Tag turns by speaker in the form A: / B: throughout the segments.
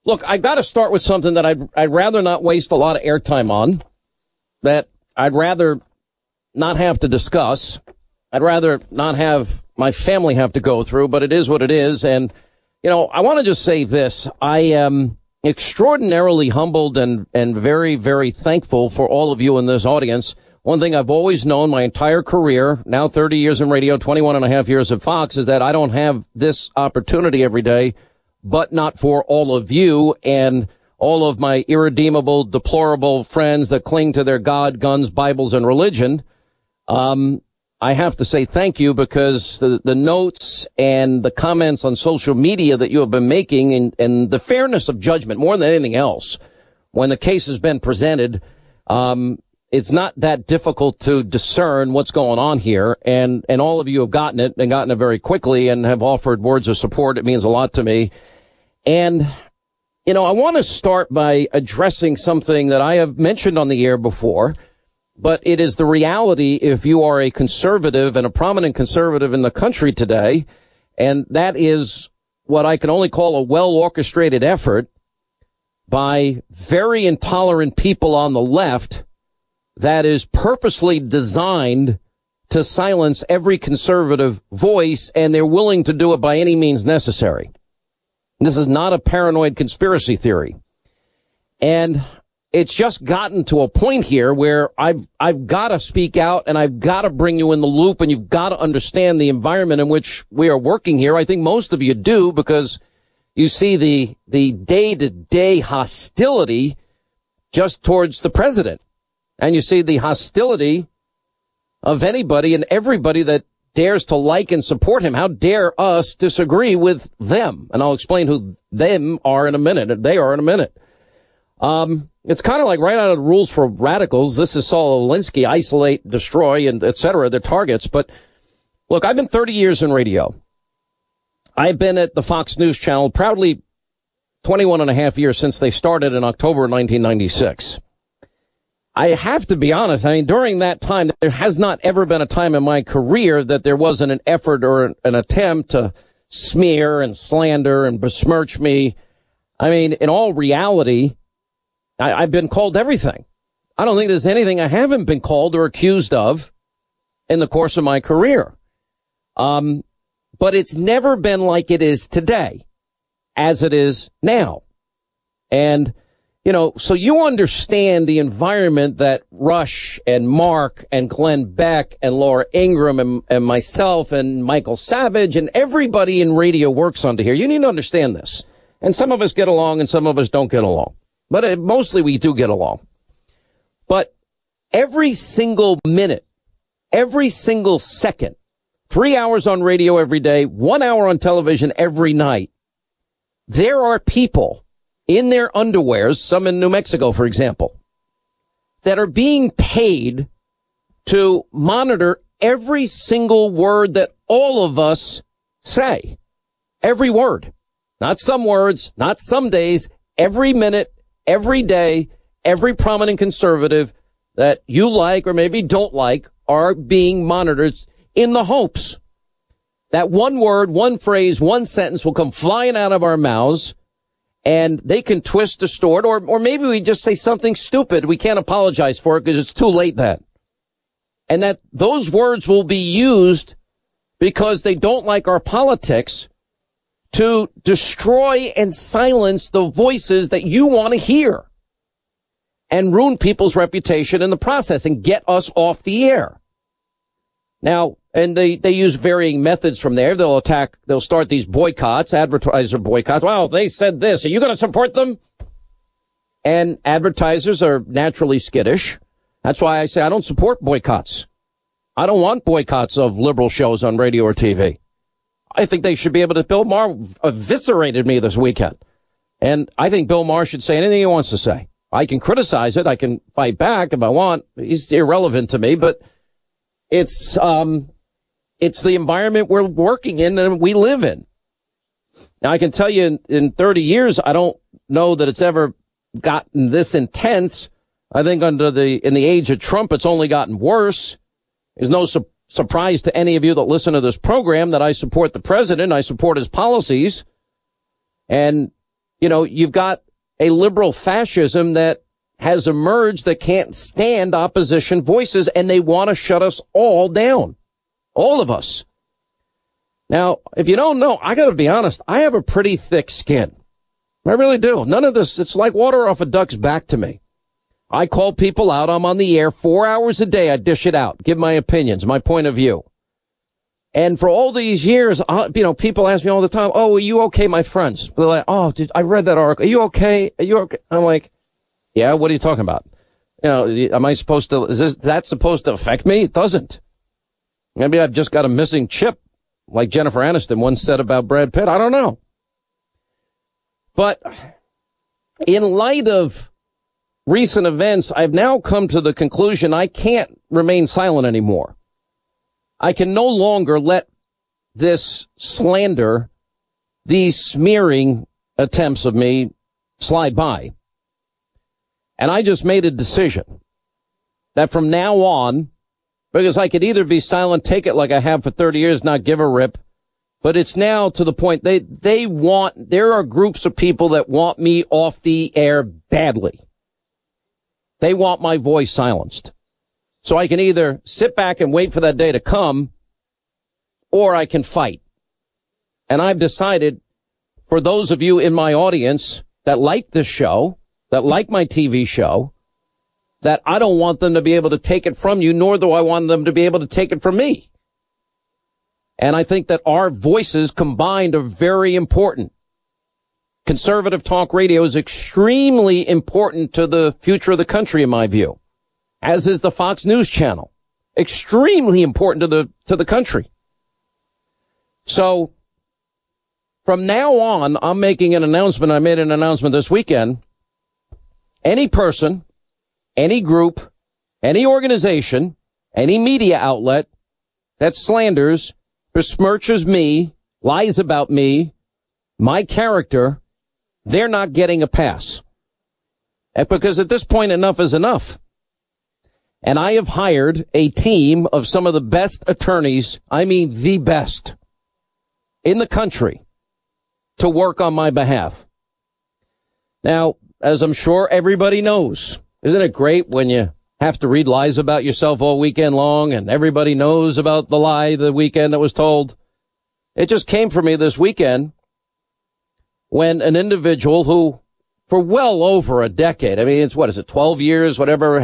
A: Look, I got to start with something that I'd rather not waste a lot of airtime on, that I'd rather not have to discuss. I'd rather not have my family have to go through, but it is what it is. And, you know, I want to just say this. I am extraordinarily humbled and very, very thankful for all of you in this audience. One thing I've always known my entire career, now 30 years in radio, 21 and a half years at Fox, is that I don't have this opportunity every day, but not for all of you and all of my irredeemable, deplorable friends that cling to their God, guns, Bibles, and religion. I have to say thank you, because the notes and the comments on social media that you have been making, and the fairness of judgment more than anything else, when the case has been presented, it's not that difficult to discern what's going on here. And all of you have gotten it and gotten it very quickly and have offered words of support. It means a lot to me. And, you know, I want to start by addressing something that I have mentioned on the air before, but it is the reality if you are a conservative and a prominent conservative in the country today. And that is what I can only call a well-orchestrated effort by very intolerant people on the left that is purposely designed to silence every conservative voice, and they're willing to do it by any means necessary. This is not a paranoid conspiracy theory. And it's just gotten to a point here where I've got to speak out, and I've got to bring you in the loop, and you've got to understand the environment in which we are working here. I think most of you do, because you see the day-to-day hostility just towards the president. And you see the hostility of anybody and everybody that dares to like and support him. How dare us disagree with them? And I'll explain who them are in a minute. They are in a minute. It's kind of like right out of the rules for radicals. This is Saul Alinsky, isolate, destroy, and et cetera, their targets. But look, I've been 30 years in radio. I've been at the Fox News Channel proudly 21 and a half years since they started in October 1996. I have to be honest. I mean, during that time, there has not ever been a time in my career that there wasn't an effort or an attempt to smear and slander and besmirch me. I mean, in all reality, I've been called everything. I don't think there's anything I haven't been called or accused of in the course of my career. But it's never been like it is today, as it is now. And you know, so you understand the environment that Rush and Mark and Glenn Beck and Laura Ingraham and myself and Michael Savage and everybody in radio works under here. You need to understand this. And some of us get along and some of us don't get along. But mostly we do get along. But every single minute, every single second, 3 hours on radio every day, 1 hour on television every night, there are people in their underwears, some in New Mexico, for example, that are being paid to monitor every single word that all of us say. Every word. Not some words, not some days, every minute, every day, every prominent conservative that you like or maybe don't like are being monitored in the hopes that one word, one phrase, one sentence will come flying out of our mouths, and they can twist, distort, or maybe we just say something stupid. We can't apologize for it because it's too late then. And that those words will be used because they don't like our politics to destroy and silence the voices that you want to hear and ruin people's reputation in the process and get us off the air. Now, and they use varying methods from there. They'll start these boycotts, advertiser boycotts. Well, they said this. Are you going to support them? And advertisers are naturally skittish. That's why I say I don't support boycotts. I don't want boycotts of liberal shows on radio or TV. I think they should be able to. Bill Maher eviscerated me this weekend. And I think Bill Maher should say anything he wants to say. I can criticize it. I can fight back if I want. He's irrelevant to me, but it's the environment we're working in and we live in. Now, I can tell you in 30 years, I don't know that it's ever gotten this intense. I think in the age of Trump, it's only gotten worse. There's no surprise to any of you that listen to this program that I support the president. I support his policies. And, you've got a liberal fascism that has emerged that can't stand opposition voices, and they want to shut us all down. All of us. Now, if you don't know, I got to be honest, I have a pretty thick skin. I really do. None of this, it's like water off a duck's back to me. I call people out. I'm on the air 4 hours a day. I dish it out, give my opinions, my point of view. And for all these years, people ask me all the time, oh, are you okay, my friends? They're like, oh, I read that article. Are you okay? Are you okay? I'm like, yeah, what are you talking about? Am I supposed to, is that supposed to affect me? It doesn't. Maybe I've just got a missing chip, like Jennifer Aniston once said about Brad Pitt. I don't know. But in light of recent events, I've now come to the conclusion I can't remain silent anymore. I can no longer let this slander, these smearing attempts of me slide by. And I just made a decision that from now on, because I could either be silent, take it like I have for 30 years, not give a rip, but it's now to the point there are groups of people that want me off the air badly. They want my voice silenced. So I can either sit back and wait for that day to come, or I can fight. And I've decided, for those of you in my audience that like this show, that like my TV show, that I don't want them to be able to take it from you, nor do I want them to be able to take it from me. And I think that our voices combined are very important. Conservative talk radio is extremely important to the future of the country, in my view, as is the Fox News channel. Extremely important to the country. So from now on, I'm making an announcement. I made an announcement this weekend. Any person, any group, any organization, any media outlet that slanders, besmirches me, lies about me, my character, they're not getting a pass. Because at this point, enough is enough. And I have hired a team of some of the best attorneys, I mean the best, in the country to work on my behalf. Now, as I'm sure everybody knows, isn't it great when you have to read lies about yourself all weekend long and everybody knows about the lie the weekend that was told? It just came for me this weekend when an individual who, for well over a decade, I mean, it's 12 years, however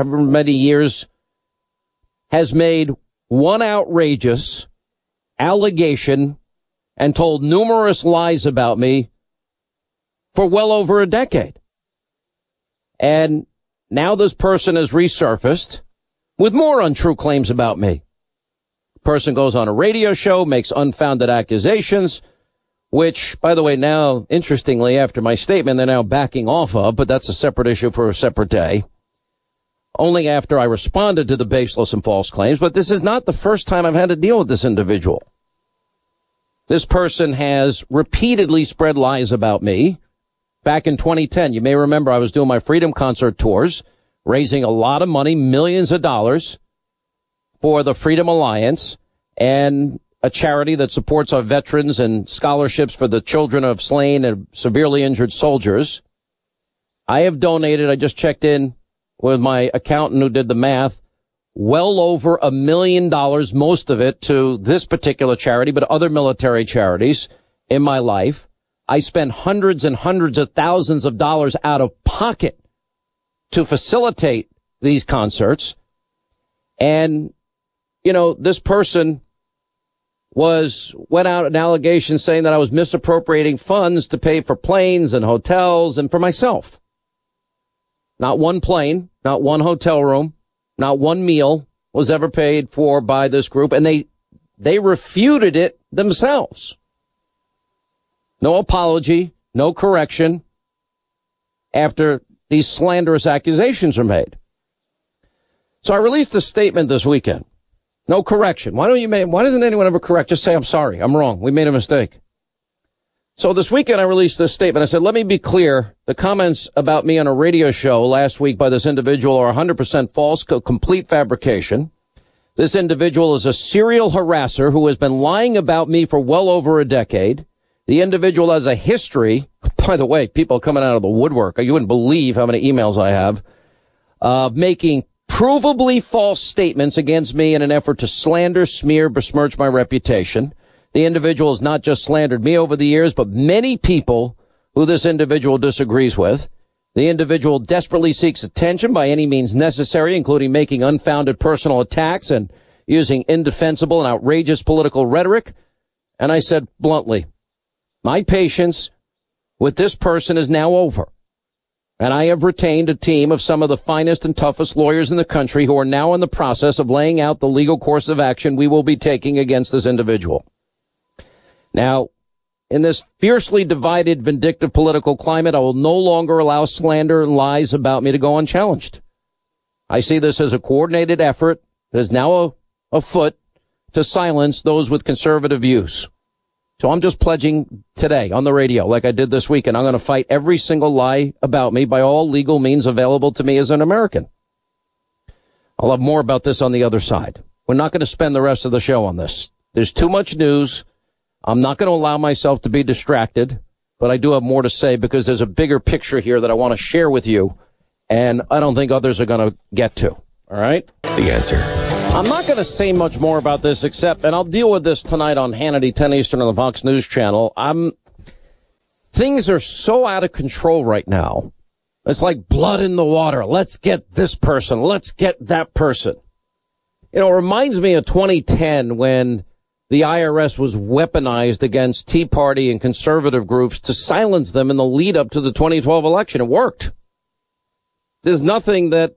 A: many years, has made one outrageous allegation and told numerous lies about me for well over a decade. And now this person has resurfaced with more untrue claims about me. The person goes on a radio show, makes unfounded accusations, which, by the way, now, interestingly, after my statement, they're now backing off of, but that's a separate issue for a separate day. Only after I responded to the baseless and false claims, but this is not the first time I've had to deal with this individual. This person has repeatedly spread lies about me. Back in 2010, you may remember I was doing my Freedom Concert tours, raising a lot of money, millions of dollars, for the Freedom Alliance and a charity that supports our veterans and scholarships for the children of slain and severely injured soldiers. I have donated, I just checked in with my accountant who did the math, well over $1 million, most of it to this particular charity, but other military charities in my life. I spent hundreds and hundreds of thousands of dollars out of pocket to facilitate these concerts. And, this person went out an allegation saying that I was misappropriating funds to pay for planes and hotels and for myself. Not one plane, not one hotel room, not one meal was ever paid for by this group. And they refuted it themselves. No apology, no correction after these slanderous accusations are made. So I released a statement this weekend. No correction. Why doesn't anyone ever correct? Just say, I'm sorry. I'm wrong. We made a mistake. So this weekend I released this statement. I said, let me be clear. The comments about me on a radio show last week by this individual are 100% false, complete fabrication. This individual is a serial harasser who has been lying about me for well over a decade. The individual has a history, by the way, people coming out of the woodwork. You wouldn't believe how many emails I have, making provably false statements against me in an effort to slander, smear, besmirch my reputation. The individual has not just slandered me over the years, but many people who this individual disagrees with. The individual desperately seeks attention by any means necessary, including making unfounded personal attacks and using indefensible and outrageous political rhetoric. And I said bluntly, my patience with this person is now over. And I have retained a team of some of the finest and toughest lawyers in the country who are now in the process of laying out the legal course of action we will be taking against this individual. Now, in this fiercely divided, vindictive political climate, I will no longer allow slander and lies about me to go unchallenged. I see this as a coordinated effort that is now afoot to silence those with conservative views. So I'm just pledging today on the radio, like I did this weekend, I'm going to fight every single lie about me by all legal means available to me as an American. I'll have more about this on the other side. We're not going to spend the rest of the show on this. There's too much news. I'm not going to allow myself to be distracted, but I do have more to say because there's a bigger picture here that I want to share with you, and I don't think others are going to get to. All right?
B: The Answer.
A: I'm not going to say much more about this except, and I'll deal with this tonight on Hannity, 10 Eastern on the Fox News Channel. Things are so out of control right now. It's like blood in the water. Let's get this person. Let's get that person. You know, it reminds me of 2010 when the IRS was weaponized against Tea Party and conservative groups to silence them in the lead up to the 2012 election. It worked. There's nothing that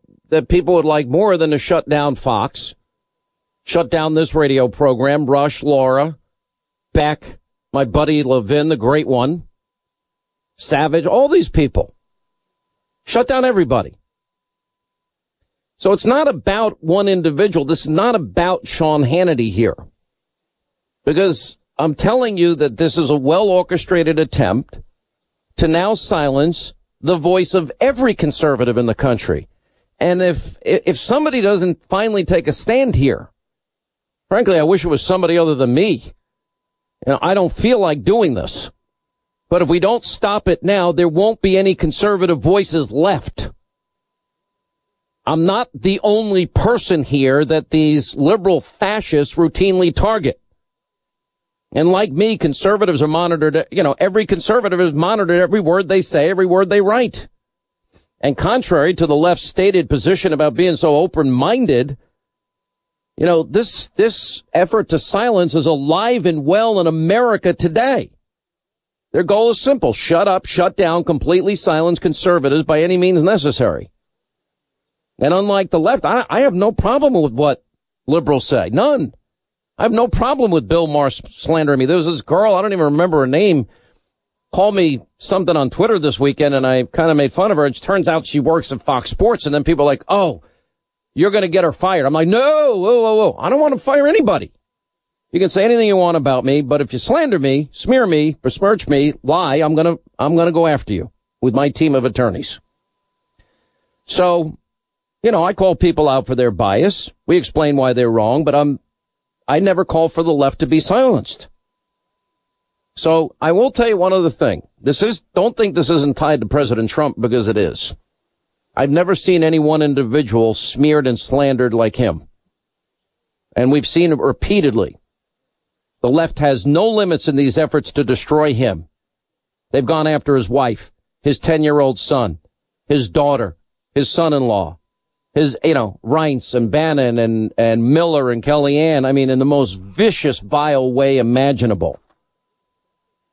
A: people would like more than to shut down Fox. Shut down this radio program, Rush, Laura, Beck, my buddy Levin, the great one, Savage, all these people. Shut down everybody. So it's not about one individual. This is not about Sean Hannity here. Because I'm telling you that this is a well-orchestrated attempt to now silence the voice of every conservative in the country. And if somebody doesn't finally take a stand here, frankly, I wish it was somebody other than me. You know, I don't feel like doing this. But if we don't stop it now, there won't be any conservative voices left. I'm not the only person here that these liberal fascists routinely target. And like me, conservatives are monitored. You know, every conservative is monitored, every word they say, every word they write. And contrary to the left's stated position about being so open-minded, you know, this effort to silence is alive and well in America today. Their goal is simple. Shut up, shut down, completely silence conservatives by any means necessary. And unlike the left, I have no problem with what liberals say. None. I have no problem with Bill Maher slandering me. There was this girl, I don't even remember her name, called me something on Twitter this weekend, and I kind of made fun of her. It turns out she works at Fox Sports, and then people are like, oh, you're going to get her fired. I'm like, no, whoa. I don't want to fire anybody. You can say anything you want about me, but if you slander me, smear me, besmirch me, lie, I'm going to go after you with my team of attorneys. So, you know, I call people out for their bias. We explain why they're wrong, but I never call for the left to be silenced. So I will tell you one other thing. Don't think this isn't tied to President Trump, because it is. I've never seen any one individual smeared and slandered like him. And we've seen it repeatedly. The left has no limits in these efforts to destroy him. They've gone after his wife, his 10-year-old son, his daughter, his son-in-law, his, Reince and Bannon and Miller and Kellyanne. I mean, in the most vicious, vile way imaginable.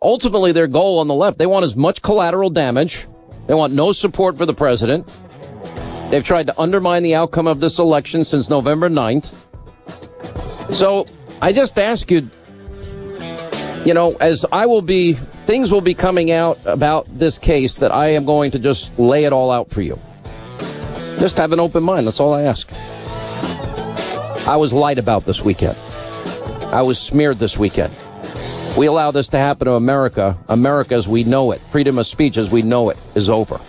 A: Ultimately, their goal on the left, they want as much collateral damage. They want no support for the president. They've tried to undermine the outcome of this election since November 9th. So I just ask you, as things will be coming out about this case, that I am going to just lay it all out for you. Just have an open mind. That's all I ask. I was lied about this weekend. I was smeared this weekend. We allow this to happen to America. America as we know it, freedom of speech as we know it, is over.